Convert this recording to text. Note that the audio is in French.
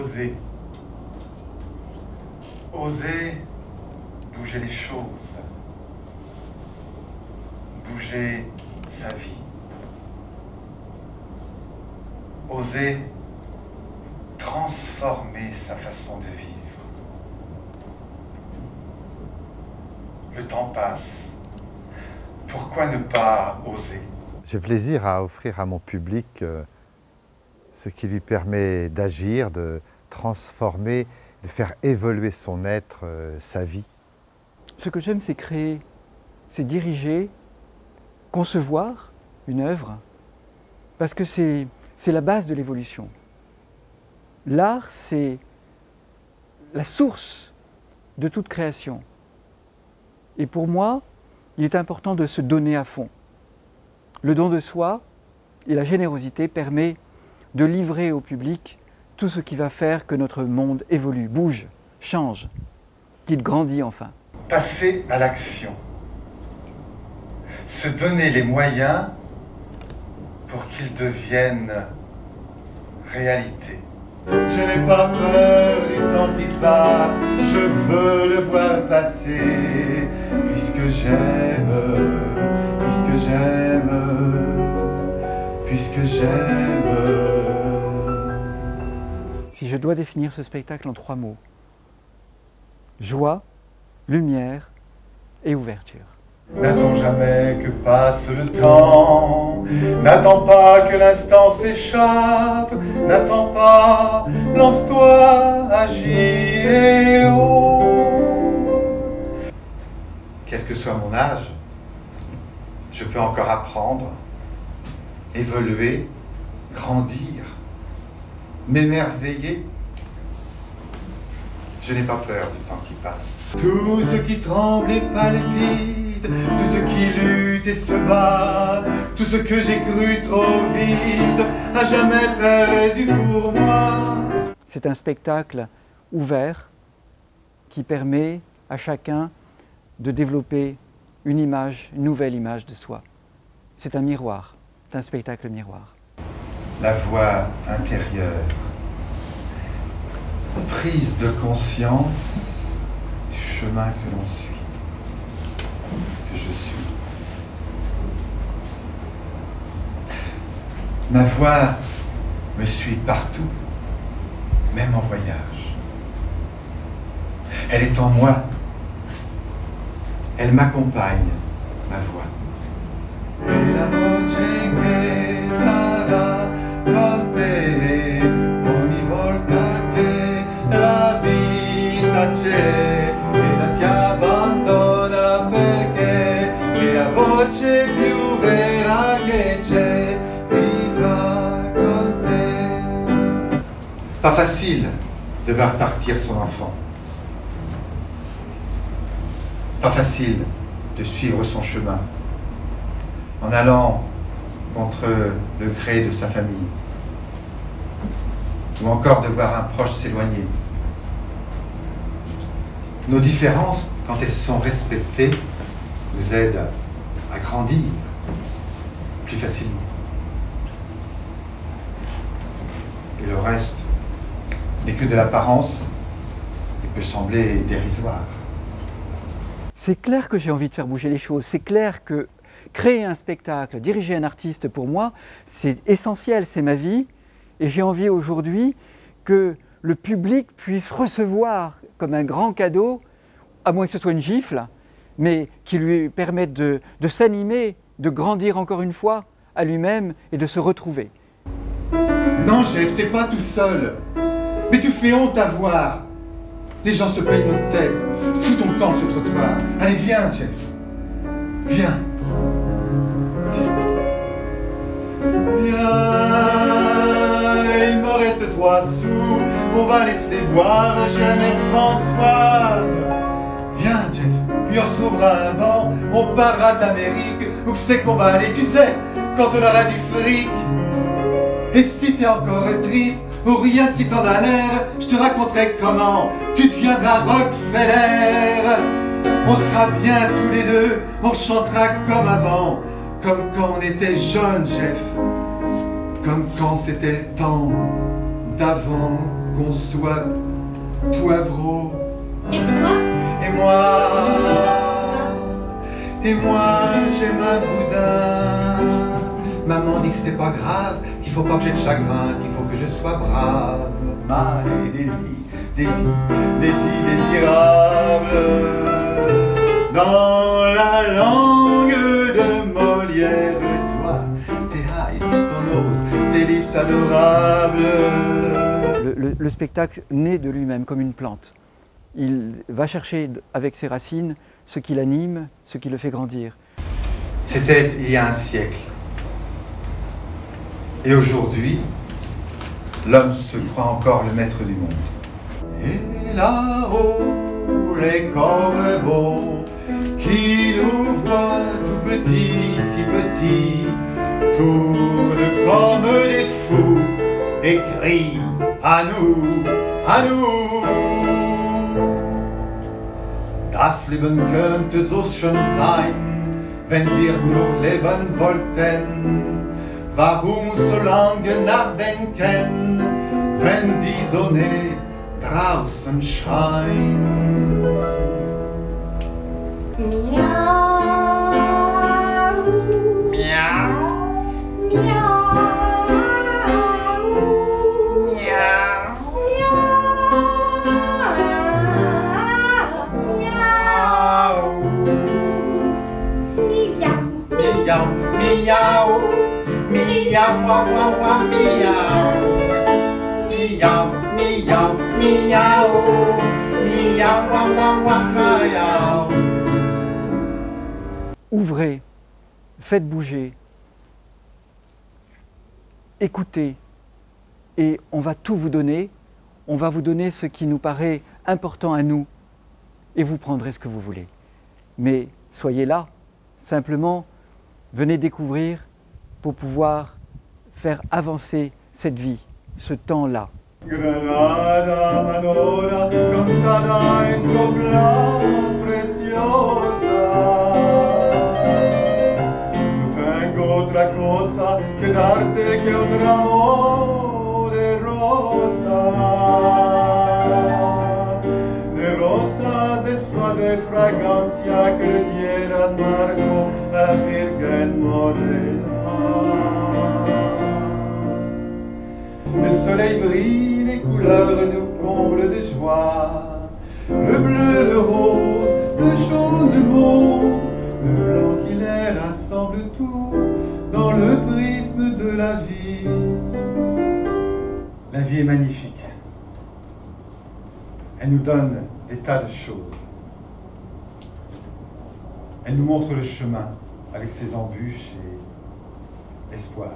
oser. Oser bouger les choses. Bouger sa vie. Oser transformer sa façon de vivre. Le temps passe. Pourquoi ne pas oser? J'ai plaisir à offrir à mon public ce qui lui permet d'agir, de transformer, de faire évoluer son être, sa vie. Ce que j'aime, c'est créer, c'est diriger, concevoir une œuvre, parce que c'est la base de l'évolution. L'art, c'est la source de toute création. Et pour moi, il est important de se donner à fond. Le don de soi et la générosité permet de livrer au public tout ce qui va faire que notre monde évolue, bouge, change, qu'il grandit enfin. Passer à l'action. Se donner les moyens pour qu'ils deviennent réalité. Je n'ai pas peur du temps qui passe, je veux le voir passer, puisque j'aime, puisque j'aime, puisque j'aime. Si je dois définir ce spectacle en 3 mots, joie, lumière et ouverture. N'attends jamais que passe le temps, n'attends pas que l'instant s'échappe, n'attends pas, lance-toi, agis et ose. Quel que soit mon âge, je peux encore apprendre, évoluer, grandir, m'émerveiller. Je n'ai pas peur du temps qui passe. Tout ce qui tremble et palpite, tout ce qui lutte et se bat, tout ce que j'ai cru trop vite, à jamais perdu pour moi. C'est un spectacle ouvert qui permet à chacun de développer une image, une nouvelle image de soi. C'est un miroir, c'est un spectacle miroir. La voix intérieure, prise de conscience du chemin que l'on suit, que je suis. Ma voix me suit partout, même en voyage. Elle est en moi. Elle m'accompagne, ma voix. Et la voce che sarà con te ogni volta che la vita c'è e non ti abbandona perché è la voce più vera che c'è, vivrà con te. Pas facile de voir partir son enfant. Pas facile de suivre son chemin en allant contre le gré de sa famille, ou encore de voir un proche s'éloigner. Nos différences, quand elles sont respectées, nous aident à grandir plus facilement. Et le reste n'est que de l'apparence et peut sembler dérisoire. C'est clair que j'ai envie de faire bouger les choses, c'est clair que créer un spectacle, diriger un artiste, pour moi, c'est essentiel, c'est ma vie. Et j'ai envie aujourd'hui que le public puisse recevoir comme un grand cadeau, à moins que ce soit une gifle, mais qui lui permette de s'animer, de grandir encore une fois à lui-même et de se retrouver. Non, Jeff, t'es pas tout seul. Mais tu fais honte à voir. Les gens se payent notre tête. Fous ton camp sur le trottoir. Allez, viens, Jeff. Viens. Viens, il me reste 3 sous, on va les boire chez la mère Françoise. Viens, Jeff, puis on se trouvera un banc, on parlera de l'Amérique, où c'est qu'on va aller, tu sais, quand on aura du fric. Et si t'es encore triste, ou rien que si t'en as l'air, je te raconterai comment tu deviendras Rockefeller. On sera bien tous les deux, on chantera comme avant, comme quand on était jeunes, Jeff, comme quand c'était le temps d'avant qu'on soit poivreau. Et toi? Et moi, j'aime un boudin. Maman dit que c'est pas grave, qu'il faut pas que j'ai de chagrin, qu'il faut que je sois brave. My désirable. Dans la langue de Molière, toi, tes highs, ton ose, tes lips adorables. Le spectacle naît de lui-même comme une plante. Il va chercher avec ses racines ce qui l'anime, ce qui le fait grandir. C'était il y a un siècle. Et aujourd'hui, l'homme se croit encore le maître du monde. Et là-haut, les corbeaux qui nous voient tout petits, si petits, tournent comme des fous et crient à nous, à nous. Das Leben könnte so schön sein, wenn wir nur leben wollten. Warum so lange nachdenken, wenn die Sonne draußen scheint? Miau. Miau. Miau, miau, miau, wa, wa, wa, miau. Miau, miau, miau, miau, wa, wa, wa, miau. Ouvrez, faites bouger, écoutez, et on va tout vous donner. On va vous donner ce qui nous paraît important à nous, et vous prendrez ce que vous voulez. Mais soyez là, simplement, venez découvrir pour pouvoir faire avancer cette vie, ce temps-là. Granada, Manora, cantada en coplas preciosas. No tengo otra cosa que darte que un ramo de rosas de suave fragancia que le dieran marco a la Virgen Morena. Le soleil brille, les couleurs nous comblent de joie. Le bleu, le rose, le jaune, le mauve, le blanc qui les rassemble tout dans le prisme de la vie. La vie est magnifique. Elle nous donne des tas de choses. Elle nous montre le chemin avec ses embûches et espoirs.